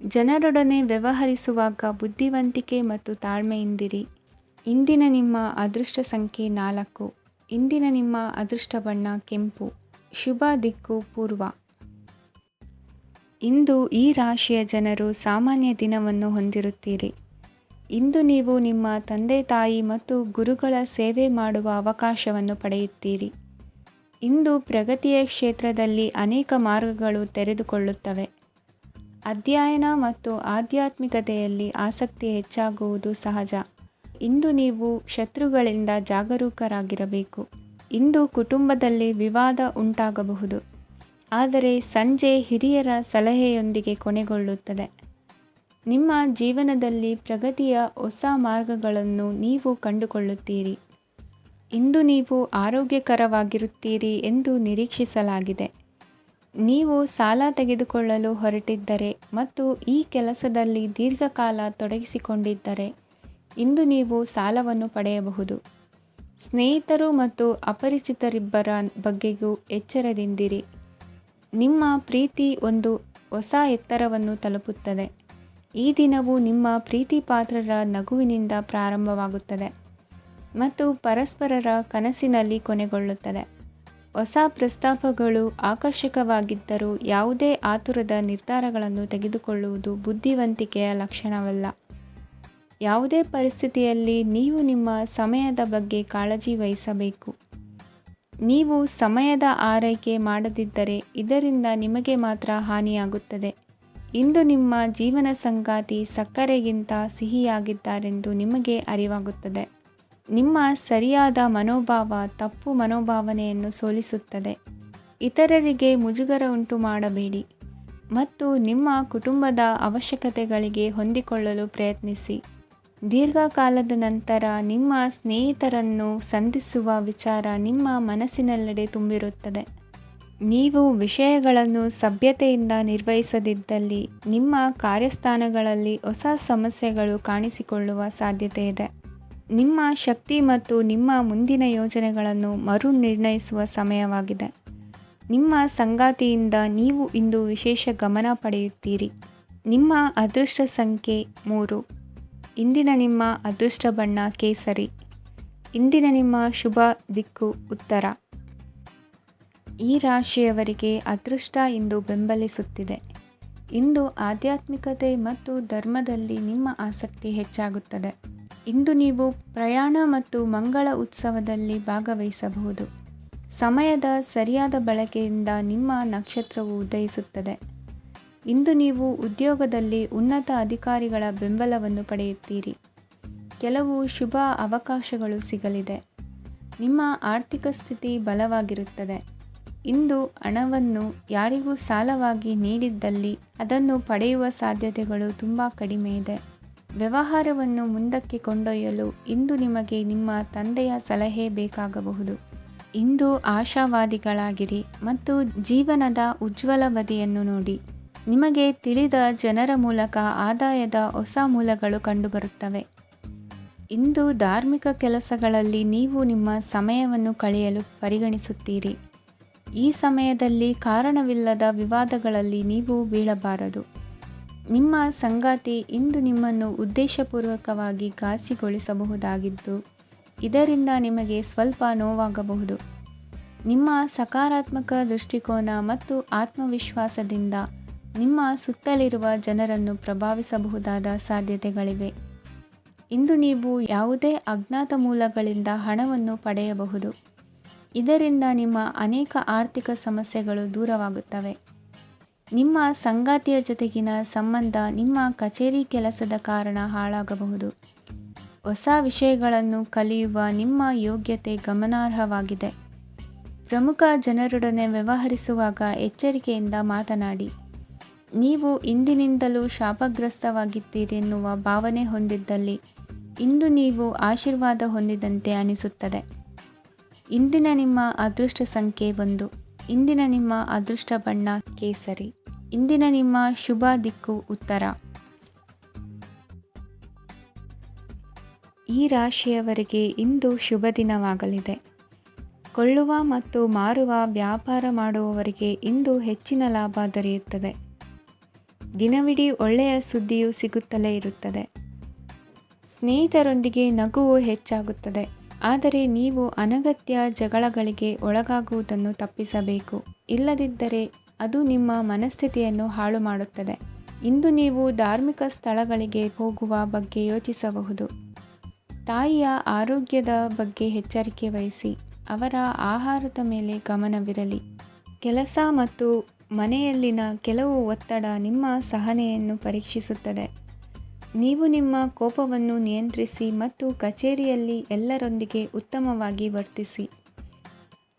ಜನರೊಡನೆ ವ್ಯವಹರಿಸುವಾಗ ಬುದ್ಧಿವಂತಿಕೆ ಮತ್ತು ತಾಳ್ಮೆಯಿಂದಿರಿ. ಇಂದಿನ ನಿಮ್ಮ ಅದೃಷ್ಟ ಸಂಖ್ಯೆ 4. ಇಂದಿನ ನಿಮ್ಮ ಅದೃಷ್ಟ ಬಣ್ಣ ಕೆಂಪು. ಶುಭ ದಿಕ್ಕು ಪೂರ್ವ. ಇಂದು ಈ ರಾಶಿಯ ಜನರು ಸಾಮಾನ್ಯ ದಿನವನ್ನು ಹೊಂದಿರುತ್ತೀರಿ. ಇಂದು ನೀವು ನಿಮ್ಮ ತಂದೆ ತಾಯಿ ಮತ್ತು ಗುರುಗಳ ಸೇವೆ ಮಾಡುವ ಅವಕಾಶವನ್ನು ಪಡೆಯುತ್ತೀರಿ. ಇಂದು ಪ್ರಗತಿಯ ಕ್ಷೇತ್ರದಲ್ಲಿ ಅನೇಕ ಮಾರ್ಗಗಳು ತೆರೆದುಕೊಳ್ಳುತ್ತವೆ. ಅಧ್ಯಯನ ಮತ್ತು ಆಧ್ಯಾತ್ಮಿಕತೆಯಲ್ಲಿ ಆಸಕ್ತಿ ಹೆಚ್ಚಾಗುವುದು ಸಹಜ. ಇಂದು ನೀವು ಶತ್ರುಗಳಿಂದ ಜಾಗರೂಕರಾಗಿರಬೇಕು. ಇಂದು ಕುಟುಂಬದಲ್ಲಿ ವಿವಾದ ಉಂಟಾಗಬಹುದು, ಆದರೆ ಸಂಜೆ ಹಿರಿಯರ ಸಲಹೆಯೊಂದಿಗೆ ಕೊನೆಗೊಳ್ಳುತ್ತದೆ. ನಿಮ್ಮ ಜೀವನದಲ್ಲಿ ಪ್ರಗತಿಯ ಹೊಸ ಮಾರ್ಗಗಳನ್ನು ನೀವು ಕಂಡುಕೊಳ್ಳುತ್ತೀರಿ. ಇಂದು ನೀವು ಆರೋಗ್ಯಕರವಾಗಿರುತ್ತೀರಿ ಎಂದು ನಿರೀಕ್ಷಿಸಲಾಗಿದೆ. ನೀವು ಸಾಲ ತೆಗೆದುಕೊಳ್ಳಲು ಹೊರಟಿದ್ದರೆ ಮತ್ತು ಈ ಕೆಲಸದಲ್ಲಿ ದೀರ್ಘಕಾಲ ತೊಡಗಿಸಿಕೊಂಡಿದ್ದರೆ ಇಂದು ನೀವು ಸಾಲವನ್ನು ಪಡೆಯಬಹುದು. ಸ್ನೇಹಿತರು ಮತ್ತು ಅಪರಿಚಿತರಿಬ್ಬರ ಬಗ್ಗೆಯೂ ಎಚ್ಚರದಿಂದಿರಿ. ನಿಮ್ಮ ಪ್ರೀತಿ ಒಂದು ಹೊಸ ಎತ್ತರವನ್ನು ತಲುಪುತ್ತದೆ. ಈ ದಿನವು ನಿಮ್ಮ ಪ್ರೀತಿ ಪಾತ್ರರ ನಗುವಿನಿಂದ ಪ್ರಾರಂಭವಾಗುತ್ತದೆ ಮತ್ತು ಪರಸ್ಪರರ ಕನಸಿನಲ್ಲಿ ಕೊನೆಗೊಳ್ಳುತ್ತದೆ. ಹೊಸ ಪ್ರಸ್ತಾಪಗಳು ಆಕರ್ಷಕವಾಗಿದ್ದರೂ ಯಾವುದೇ ಆತುರದ ನಿರ್ಧಾರಗಳನ್ನು ತೆಗೆದುಕೊಳ್ಳುವುದು ಬುದ್ಧಿವಂತಿಕೆಯ ಲಕ್ಷಣವಲ್ಲ. ಯಾವುದೇ ಪರಿಸ್ಥಿತಿಯಲ್ಲಿ ನೀವು ನಿಮ್ಮ ಸಮಯದ ಬಗ್ಗೆ ಕಾಳಜಿ ವಹಿಸಬೇಕು. ನೀವು ಸಮಯದ ಆರೈಕೆ ಮಾಡದಿದ್ದರೆ ಇದರಿಂದ ನಿಮಗೆ ಮಾತ್ರ ಹಾನಿಯಾಗುತ್ತದೆ. ಇಂದು ನಿಮ್ಮ ಜೀವನ ಸಂಗಾತಿ ಸಕ್ಕರೆಗಿಂತ ಸಿಹಿಯಾಗಿದ್ದಾರೆಂದು ನಿಮಗೆ ಅರಿವಾಗುತ್ತದೆ. ನಿಮ್ಮ ಸರಿಯಾದ ಮನೋಭಾವ ತಪ್ಪು ಮನೋಭಾವನೆಯನ್ನು ಸೋಲಿಸುತ್ತದೆ. ಇತರರಿಗೆ ಮುಜುಗರ ಉಂಟು ಮಾಡಬೇಡಿ ಮತ್ತು ನಿಮ್ಮ ಕುಟುಂಬದ ಅವಶ್ಯಕತೆಗಳಿಗೆ ಹೊಂದಿಕೊಳ್ಳಲು ಪ್ರಯತ್ನಿಸಿ. ದೀರ್ಘಕಾಲದ ನಂತರ ನಿಮ್ಮ ಸ್ನೇಹಿತರನ್ನು ಸಂಧಿಸುವ ವಿಚಾರ ನಿಮ್ಮ ಮನಸ್ಸಿನೆಲ್ಲೆಡೆ ತುಂಬಿರುತ್ತದೆ. ನೀವು ವಿಷಯಗಳನ್ನು ಸಭ್ಯತೆಯಿಂದ ನಿರ್ವಹಿಸದಿದ್ದಲ್ಲಿ ನಿಮ್ಮ ಕಾರ್ಯಸ್ಥಾನಗಳಲ್ಲಿ ಹೊಸ ಸಮಸ್ಯೆಗಳು ಕಾಣಿಸಿಕೊಳ್ಳುವ ಸಾಧ್ಯತೆ ಇದೆ. ನಿಮ್ಮ ಶಕ್ತಿ ಮತ್ತು ನಿಮ್ಮ ಮುಂದಿನ ಯೋಜನೆಗಳನ್ನು ಮರು ನಿರ್ಣಯಿಸುವ ಸಮಯವಾಗಿದೆ. ನಿಮ್ಮ ಸಂಗಾತಿಯಿಂದ ನೀವು ಇಂದು ವಿಶೇಷ ಗಮನ ಪಡೆಯುತ್ತೀರಿ. ನಿಮ್ಮ ಅದೃಷ್ಟ ಸಂಖ್ಯೆ 3. ಇಂದಿನ ನಿಮ್ಮ ಅದೃಷ್ಟ ಬಣ್ಣ ಕೇಸರಿ. ಇಂದಿನ ನಿಮ್ಮ ಶುಭ ದಿಕ್ಕು ಉತ್ತರ. ಈ ರಾಶಿಯವರಿಗೆ ಅದೃಷ್ಟ ಇಂದು ಬೆಂಬಲಿಸುತ್ತಿದೆ. ಇಂದು ಆಧ್ಯಾತ್ಮಿಕತೆ ಮತ್ತು ಧರ್ಮದಲ್ಲಿ ನಿಮ್ಮ ಆಸಕ್ತಿ ಹೆಚ್ಚಾಗುತ್ತದೆ. ಇಂದು ನೀವು ಪ್ರಯಾಣ ಮತ್ತು ಮಂಗಳ ಉತ್ಸವದಲ್ಲಿ ಭಾಗವಹಿಸಬಹುದು. ಸಮಯದ ಸರಿಯಾದ ಬಳಕೆಯಿಂದ ನಿಮ್ಮ ನಕ್ಷತ್ರವು ಉದಯಿಸುತ್ತದೆ. ಇಂದು ನೀವು ಉದ್ಯೋಗದಲ್ಲಿ ಉನ್ನತ ಅಧಿಕಾರಿಗಳ ಬೆಂಬಲವನ್ನು ಪಡೆಯುತ್ತೀರಿ. ಕೆಲವು ಶುಭ ಅವಕಾಶಗಳು ಸಿಗಲಿದೆ. ನಿಮ್ಮ ಆರ್ಥಿಕ ಸ್ಥಿತಿ ಬಲವಾಗಿರುತ್ತದೆ. ಇಂದು ಹಣವನ್ನು ಯಾರಿಗೂ ಸಾಲವಾಗಿ ನೀಡಿದ್ದಲ್ಲಿ ಅದನ್ನು ಪಡೆಯುವ ಸಾಧ್ಯತೆಗಳು ತುಂಬ ಕಡಿಮೆ ಇದೆ. ವ್ಯವಹಾರವನ್ನು ಮುಂದಕ್ಕೆ ಕೊಂಡೊಯ್ಯಲು ಇಂದು ನಿಮಗೆ ನಿಮ್ಮ ತಂದೆಯ ಸಲಹೆ ಬೇಕಾಗಬಹುದು. ಇಂದು ಆಶಾವಾದಿಗಳಾಗಿರಿ ಮತ್ತು ಜೀವನದ ಉಜ್ವಲ ಬದಿಯನ್ನು ನೋಡಿ. ನಿಮಗೆ ತಿಳಿದ ಜನರ ಮೂಲಕ ಆದಾಯದ ಹೊಸ ಮೂಲಗಳು ಕಂಡುಬರುತ್ತವೆ. ಇಂದು ಧಾರ್ಮಿಕ ಕೆಲಸಗಳಲ್ಲಿ ನೀವು ನಿಮ್ಮ ಸಮಯವನ್ನು ಕಳೆಯಲು ಪರಿಗಣಿಸುತ್ತೀರಿ. ಈ ಸಮಯದಲ್ಲಿ ಕಾರಣವಿಲ್ಲದ ವಿವಾದಗಳಲ್ಲಿ ನೀವು ಬೀಳಬಾರದು. ನಿಮ್ಮ ಸಂಗಾತಿ ಇಂದು ನಿಮ್ಮನ್ನು ಉದ್ದೇಶಪೂರ್ವಕವಾಗಿ ಘಾಸಿಗೊಳಿಸಬಹುದಾಗಿದ್ದು ಇದರಿಂದ ನಿಮಗೆ ಸ್ವಲ್ಪ ನೋವಾಗಬಹುದು. ನಿಮ್ಮ ಸಕಾರಾತ್ಮಕ ದೃಷ್ಟಿಕೋನ ಮತ್ತು ಆತ್ಮವಿಶ್ವಾಸದಿಂದ ನಿಮ್ಮ ಸುತ್ತಲಿರುವ ಜನರನ್ನು ಪ್ರಭಾವಿಸಬಹುದಾದ ಸಾಧ್ಯತೆಗಳಿವೆ. ಇಂದು ನೀವು ಯಾವುದೇ ಅಜ್ಞಾತ ಮೂಲಗಳಿಂದ ಹಣವನ್ನು ಪಡೆಯಬಹುದು. ಇದರಿಂದ ನಿಮ್ಮ ಅನೇಕ ಆರ್ಥಿಕ ಸಮಸ್ಯೆಗಳು ದೂರವಾಗುತ್ತವೆ. ನಿಮ್ಮ ಸಂಗಾತಿಯ ಜೊತೆಗಿನ ಸಂಬಂಧ ನಿಮ್ಮ ಕಚೇರಿ ಕೆಲಸದ ಕಾರಣ ಹಾಳಾಗಬಹುದು. ಹೊಸ ವಿಷಯಗಳನ್ನು ಕಲಿಯುವ ನಿಮ್ಮ ಯೋಗ್ಯತೆ ಗಮನಾರ್ಹವಾಗಿದೆ. ಪ್ರಮುಖ ಜನರೊಡನೆ ವ್ಯವಹರಿಸುವಾಗ ಎಚ್ಚರಿಕೆಯಿಂದ ಮಾತನಾಡಿ. ನೀವು ಇಂದಿನಿಂದಲೂ ಶಾಪಗ್ರಸ್ತವಾಗಿದ್ದೀರೆನ್ನುವ ಭಾವನೆ ಹೊಂದಿದ್ದಲ್ಲಿ ಇಂದು ನೀವು ಆಶೀರ್ವಾದ ಹೊಂದಿದಂತೆ ಅನಿಸುತ್ತದೆ. ಇಂದಿನ ನಿಮ್ಮ ಅದೃಷ್ಟ ಸಂಖ್ಯೆ 1. ಇಂದಿನ ನಿಮ್ಮ ಅದೃಷ್ಟ ಬಣ್ಣ ಕೇಸರಿ. ಇಂದಿನ ನಿಮ್ಮ ಶುಭ ದಿಕ್ಕು ಉತ್ತರ. ಈ ರಾಶಿಯವರಿಗೆ ಇಂದು ಶುಭ ದಿನವಾಗಲಿದೆ. ಕೊಳ್ಳುವ ಮತ್ತು ಮಾರುವ ವ್ಯಾಪಾರ ಮಾಡುವವರಿಗೆ ಇಂದು ಹೆಚ್ಚಿನ ಲಾಭ ದೊರೆಯುತ್ತದೆ. ದಿನವಿಡೀ ಒಳ್ಳೆಯ ಸುದ್ದಿಯು ಸಿಗುತ್ತಲೇ ಇರುತ್ತದೆ. ಸ್ನೇಹಿತರೊಂದಿಗೆ ನಗುವು ಹೆಚ್ಚಾಗುತ್ತದೆ. ಆದರೆ ನೀವು ಅನಗತ್ಯ ಜಗಳಗಳಿಗೆ ಒಳಗಾಗುವುದನ್ನು ತಪ್ಪಿಸಬೇಕು. ಇಲ್ಲದಿದ್ದರೆ ಅದು ನಿಮ್ಮ ಮನಸ್ಥಿತಿಯನ್ನು ಹಾಳು ಮಾಡುತ್ತದೆ. ಇಂದು ನೀವು ಧಾರ್ಮಿಕ ಸ್ಥಳಗಳಿಗೆ ಹೋಗುವ ಬಗ್ಗೆ ಯೋಚಿಸಬಹುದು. ತಾಯಿಯ ಆರೋಗ್ಯದ ಬಗ್ಗೆ ಎಚ್ಚರಿಕೆ ವಹಿಸಿ. ಅವರ ಆಹಾರದ ಮೇಲೆ ಗಮನವಿರಲಿ. ಕೆಲಸ ಮತ್ತು ಮನೆಯಲ್ಲಿನ ಕೆಲವು ಒತ್ತಡ ನಿಮ್ಮ ಸಹನೆಯನ್ನು ಪರೀಕ್ಷಿಸುತ್ತದೆ. ನೀವು ನಿಮ್ಮ ಕೋಪವನ್ನು ನಿಯಂತ್ರಿಸಿ ಮತ್ತು ಕಚೇರಿಯಲ್ಲಿ ಎಲ್ಲರೊಂದಿಗೆ ಉತ್ತಮವಾಗಿ ವರ್ತಿಸಿ.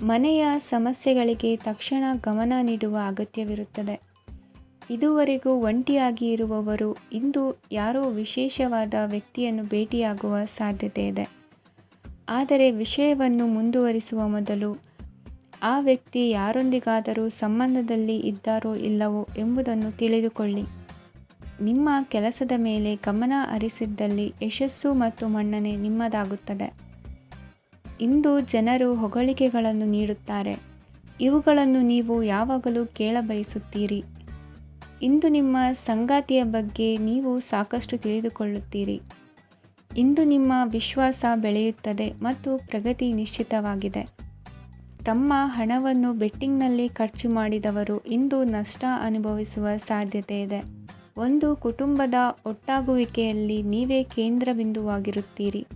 ಮನೆಯ ಸಮಸ್ಯೆಗಳಿಗೆ ತಕ್ಷಣ ಗಮನ ನೀಡುವ ಅಗತ್ಯವಿರುತ್ತದೆ. ಇದುವರೆಗೂ ಒಂಟಿಯಾಗಿ ಇರುವವರು ಇಂದು ಯಾರೋ ವಿಶೇಷವಾದ ವ್ಯಕ್ತಿಯನ್ನು ಭೇಟಿಯಾಗುವ ಸಾಧ್ಯತೆ ಇದೆ. ಆದರೆ ವಿಷಯವನ್ನು ಮುಂದುವರಿಸುವ ಮೊದಲು ಆ ವ್ಯಕ್ತಿ ಯಾರೊಂದಿಗಾದರೂ ಸಂಬಂಧದಲ್ಲಿ ಇದ್ದಾರೋ ಇಲ್ಲವೋ ಎಂಬುದನ್ನು ತಿಳಿದುಕೊಳ್ಳಿ. ನಿಮ್ಮ ಕೆಲಸದ ಮೇಲೆ ಗಮನ ಹರಿಸಿದ್ದಲ್ಲಿ ಯಶಸ್ಸು ಮತ್ತು ಮನ್ನಣೆ ನಿಮ್ಮದಾಗುತ್ತದೆ. ಇಂದು ಜನರು ಹೊಗಳಿಕೆಗಳನ್ನು ನೀಡುತ್ತಾರೆ. ಇವುಗಳನ್ನು ನೀವು ಯಾವಾಗಲೂ ಕೇಳಬಯಸುತ್ತೀರಿ. ಇಂದು ನಿಮ್ಮ ಸಂಗಾತಿಯ ಬಗ್ಗೆ ನೀವು ಸಾಕಷ್ಟು ತಿಳಿದುಕೊಳ್ಳುತ್ತೀರಿ. ಇಂದು ನಿಮ್ಮ ವಿಶ್ವಾಸ ಬೆಳೆಯುತ್ತದೆ ಮತ್ತು ಪ್ರಗತಿ ನಿಶ್ಚಿತವಾಗಿದೆ. ತಮ್ಮ ಹಣವನ್ನು ಬೆಟ್ಟಿಂಗ್ನಲ್ಲಿ ಖರ್ಚು ಮಾಡಿದವರು ಇಂದು ನಷ್ಟ ಅನುಭವಿಸುವ ಸಾಧ್ಯತೆ ಇದೆ. ಒಂದು ಕುಟುಂಬದ ಒಟ್ಟಾಗುವಿಕೆಯಲ್ಲಿ ನೀವೇ ಕೇಂದ್ರಬಿಂದುವಾಗಿರುತ್ತೀರಿ.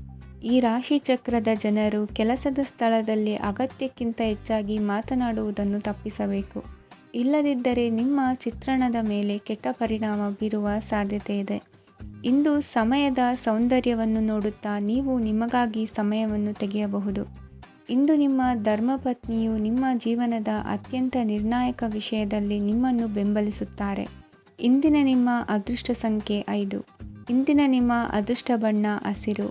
ಈ ರಾಶಿಚಕ್ರದ ಜನರು ಕೆಲಸದ ಸ್ಥಳದಲ್ಲಿ ಅಗತ್ಯಕ್ಕಿಂತ ಹೆಚ್ಚಾಗಿ ಮಾತನಾಡುವುದನ್ನು ತಪ್ಪಿಸಬೇಕು. ಇಲ್ಲದಿದ್ದರೆ ನಿಮ್ಮ ಚಿತ್ರಣದ ಮೇಲೆ ಕೆಟ್ಟ ಪರಿಣಾಮ ಬೀರುವ ಸಾಧ್ಯತೆ ಇದೆ. ಇಂದು ಸಮಯದ ಸೌಂದರ್ಯವನ್ನು ನೋಡುತ್ತಾ ನೀವು ನಿಮಗಾಗಿ ಸಮಯವನ್ನು ತೆಗೆಯಬಹುದು. ಇಂದು ನಿಮ್ಮ ಧರ್ಮಪತ್ನಿಯು ನಿಮ್ಮ ಜೀವನದ ಅತ್ಯಂತ ನಿರ್ಣಾಯಕ ವಿಷಯದಲ್ಲಿ ನಿಮ್ಮನ್ನು ಬೆಂಬಲಿಸುತ್ತಾರೆ. ಇಂದಿನ ನಿಮ್ಮ ಅದೃಷ್ಟ ಸಂಖ್ಯೆ 5. ಇಂದಿನ ನಿಮ್ಮ ಅದೃಷ್ಟ ಬಣ್ಣ ಹಸಿರು.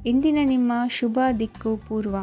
ಇಂದಿನ ನಿಮ್ಮ ಶುಭ ದಿಕ್ಕು ಪೂರ್ವ.